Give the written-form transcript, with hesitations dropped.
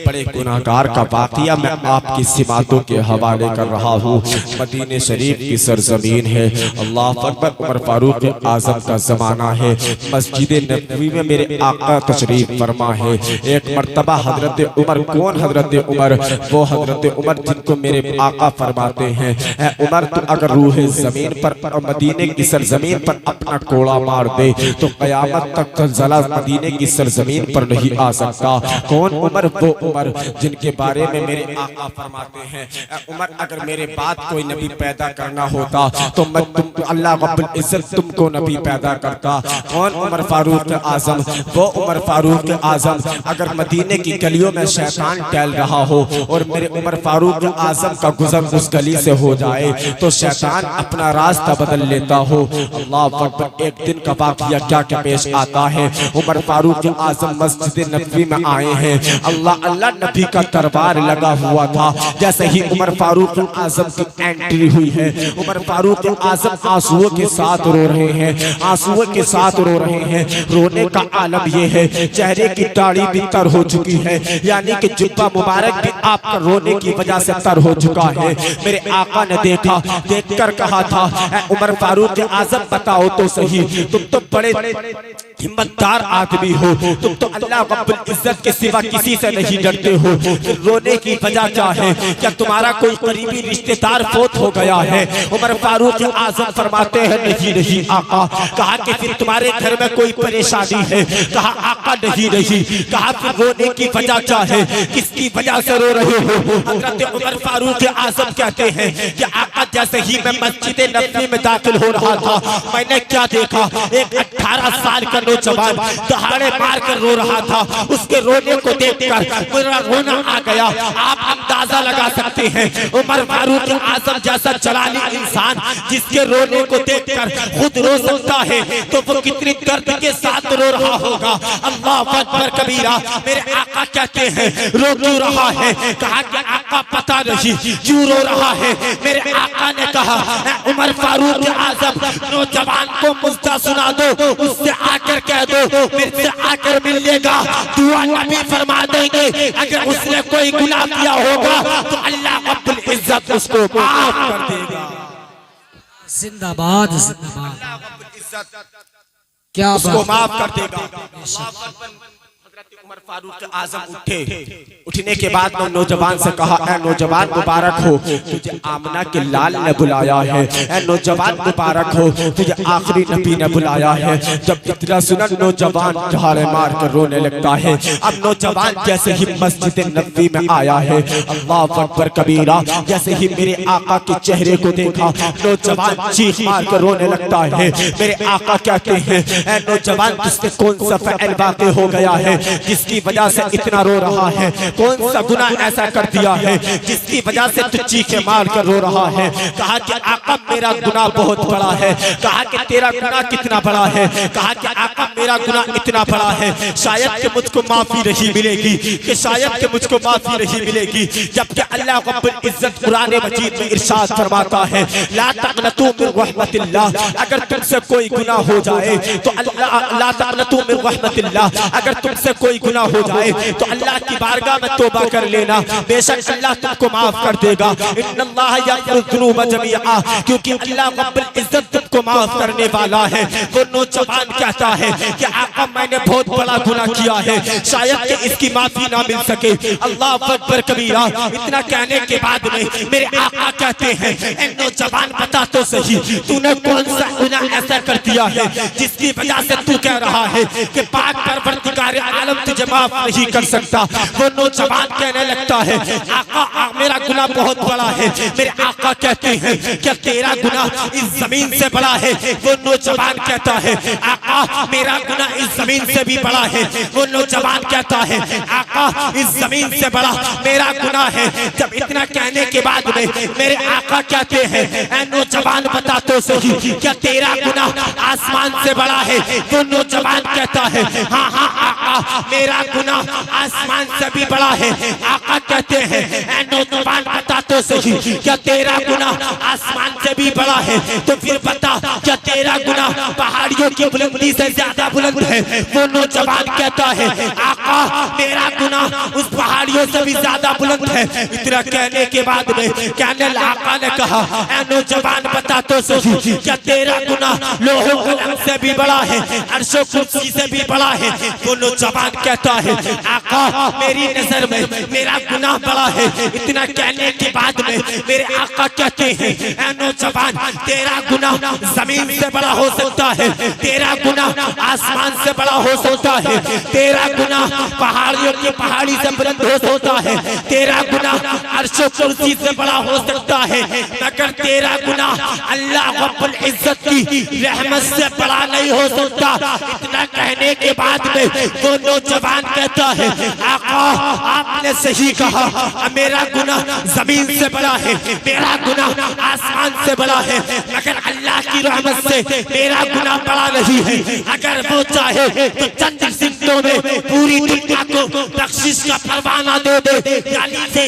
बड़े गुनाहगार का वाक़या मैं आपकी सिमातों के हवाले कर रहा हूँ। मदीने शरीफ की सरजमीन है, अल्लाह अकबर, उमर फारूक आजम का ज़माना है। मस्जिद नबवी में मेरे आका तशरीफ फरमा है। एक मर्तबा हजरत उमर, कौन हजरत उमर? वो हजरत उमर जिनको मेरे आका फरमाते हैं, उमर तो अगर रूह ज़मीन पर मदीने की सरजमीन पर अपना कोड़ा मार दे तो क़यामत तक ज़लज़ला मदीने की सरजमीन पर नहीं आ सकता। कौन उमर? वो उमर जिनके बारे में मेरे आका फरमाते हैं, उमर अगर मेरे बाद कोई नबी पैदा करना होता तो मैं अल्लाह रब्बुल इज्जत तुमको नबी पैदा करता। कौन? उमर फारूक आजम। वो उमर फारूक आजम अगर मदीने की गलियों में शैतान टहल रहा हो और मेरे उमर फारूक आजम का गुजर उस गली से हो जाए तो शैतान अपना रास्ता बदल लेता हो। अल्लाह अकबर। एक दिन का वाक़या क्या क्या पेश आता है। उमर फारूक आजम मस्जिद नबवी में आए हैं। अल्लाह अल्लाह नबी का दरबार लगा हुआ था। जैसे ही उमर फारूक आजम की एंट्री हुई है, उमर फारूक आजम आंसुओं के साथ रो रहे हैं, आंसुओं के साथ रो रहे हैं। रोने का आलम यह है, चेहरे की दाढ़ी भी तर हो चुकी है, यानी कि जुब्बा मुबारक भी आपका रोने की वजह से तर हो चुका है। मेरे आका ने देखा, देखकर कहा था, उमर फारूक आजम बताओ तो सही, तुम तो बड़े हिम्मतदार आदमी हो, तुम तो अल्लाह रब्बुल इज्जत के सिवा किसी से नहीं डरते हो, रोने की वजह क्या है? क्या तुम्हारा कोई करीबी रिश्तेदार फौत हो गया है? उमर फारूक आजम फरमाते हैं, नहीं नहीं आका। कहा कि फिर तुम्हारे घर में कोई परेशानी है? कहा आका नहीं नहीं। कहा फिर रोने की वजह क्या है? किसकी वजह से रो रहे हो? हजरत उमर फारूक आजम कहते हैं कि आका जैसे ही मैं मस्जिद नबवी में दाखिल हो रहा था, मैंने क्या देखा? एक 18 साल का नौजवान दहाड़े मार कर रो रहा था। उसके रोने को देखकर मेरा रोना आ गया। आप अंदाजा लगा सकते हैं उमर फारूक आजम जैसा जलाली इंसान जिसके रोने को देखकर खुद रो सकता है तो वो कितनी दर्द के साथ रो रहा होगा। अल्लाह अकबर कबीरा। मेरे आका कहते हैं, रो क्यों रहा है? कहा कि आका पता नहीं क्यों रो रहा है। मेरे आका ने कहा, उमर फारूक आजम नौजवान को मुझसे सुना दो, उससे आकर कह दो मेरे से आकर मिल लेगा, दुआ नबी फरमा देंगे। अगर उसने कोई गुनाह किया होगा तो अल्लाह रब्बुल इज्जत उसको माफ कर देगा। जिंदाबाद जिंदाबाद। क्या उसको माफ कर देगा। उमर फारूक आजम उठे। उठने के बाद नौजवान से कहा, ऐ नौजवान मुबारक हो, तुझे आमना के लाल ने बुलाया है। ऐ नौजवान मुबारक हो, तुझे आखिरी नबी ने बुलाया है। जब इतना सुना नौजवान दहाड़े मार कर रोने लगता है। अब नौजवान जैसे ही मस्जिद नबवी में आया है, अल्लाह अकबर कबीरा, जैसे ही मेरे आका के चेहरे को देखा नौजवान चीख मार कर रोने लगता है। मेरे आका कहते हैं, ऐ नौजवान तुझसे कौन सा फ़अल वाक़े हो गया है जिसकी वजह से इतना रो रहा है? कौन सा गुनाह ऐसा कर दिया है जिसकी वजह से तू चीखे मार कर रो रहा है? कहा कि आका मेरा गुनाह बहुत बड़ा है। कहा कि तेरा गुनाह कितना बड़ा है? कहा कि आका मेरा गुनाह इतना बड़ा है शायद कि मुझको माफी नहीं मिलेगी, कि शायद कि मुझको माफी नहीं मिलेगी। जबकि अल्लाह रब्बुल इज्जत कुरान मजीद में इरशाद फरमाता है, ला तक़नतू मिन रहमतिल्लाह, अगर तुमसे कोई गुनाह हो जाए तो अल्लाह, ला तक़नतू मिन रहमतिल्लाह, अगर तुमसे कोई गुनाह हो जाए तो अल्लाह की बारगाह में तौबा कर लेना, बेशक अल्लाह तुमको माफ कर देगा। इन्नल्लाह यग़फ़िरु ज़ुनूब जमीआ, क्योंकि अल्लाह रब्बुल इज्जत तुमको माफ करने वाला है। वो नौजवान कहता है कि आका मैंने बहुत बड़ा गुनाह किया है, शायद कि इसकी माफी ना मिल सके। अल्लाह अकबर कबीरा। इतना कहने के बाद में मेरे आका कहते हैं, ऐ नौजवान बता तो सही, तूने कौन सा गुनाह ऐसा कर दिया है जिसकी वजह से तू कह रहा है कि पाक परवरदिगार आलम तुझे माफ नहीं कर सकता? वो नौजवान कहने लगता है, आका मेरा गुनाह बहुत बड़ा है। मेरे आका कहते हैं, क्या तेरा गुनाह इस जमीन से बड़ा है? वो नौजवान कहता है, आका मेरा गुनाह इस जमीन से भी बड़ा है। वो नौजवान कहता है, आका इस जमीन से बड़ा मेरा गुनाह है। जब इतना कहने के बाद में मेरे आका कहते हैं, ऐ नौजवान बता तो सही, क्या तेरा गुनाह आसमान से बड़ा है? वो नौजवान कहता है, हाँ हाँ आका मेरा गुनाह आसमान से भी बड़ा है। आका कहते हैं, ऐ नौजवान बता तो सही, क्या तेरा गुनाह आसमान से भी बड़ा है? तो फिर बता, क्या तेरा गुनाह पहाड़ियों की बुलंदी से ज्यादा बुलंद है? वो नौजवान कहता है, आका मेरा गुनाह उस पहाड़ पहाड़ियों से भी ज्यादा बुलंद है। इतना कहने के बाद में कहने आका ने कहा, ऐ नौजवान बता तो सही, क्या तेरा गुनाह लोहो कलम से भी बड़ा है, अर्शो कुर्सी से भी बड़ा है? वो नौजवान कहता है, आका मेरी नजर में मेरा गुनाह बड़ा है। इतना कहने के बाद में मेरे आका कहते हैं, ऐ नौजवान तेरा गुनाह जमीन से बड़ा हो सकता है, तेरा गुनाह आसमान से बड़ा हो सकता है, तेरा गुनाह पहाड़ियों की पहाड़ी से बुलंद हो सकता है, तेरा गुनाह अर्शो कुर्सी से बड़ा हो सकता है, मगर तेरा गुनाह अल्लाह रब्बुल इज्जत की रहमत से बड़ा नहीं हो सकता। इतना कहने के बाद में वो नौजवान कहता है, आका आपने सही कहा, मेरा गुनाह जमीन से बड़ा है, मेरा गुनाह आसमान से बड़ा है, मगर अल्लाह की रहमत से मेरा गुनाह बड़ा नहीं है। अगर वो चाहे तो चंद सिमटों में पूरी दुनिया को बख्शिश का परवाना दे दे। यानी से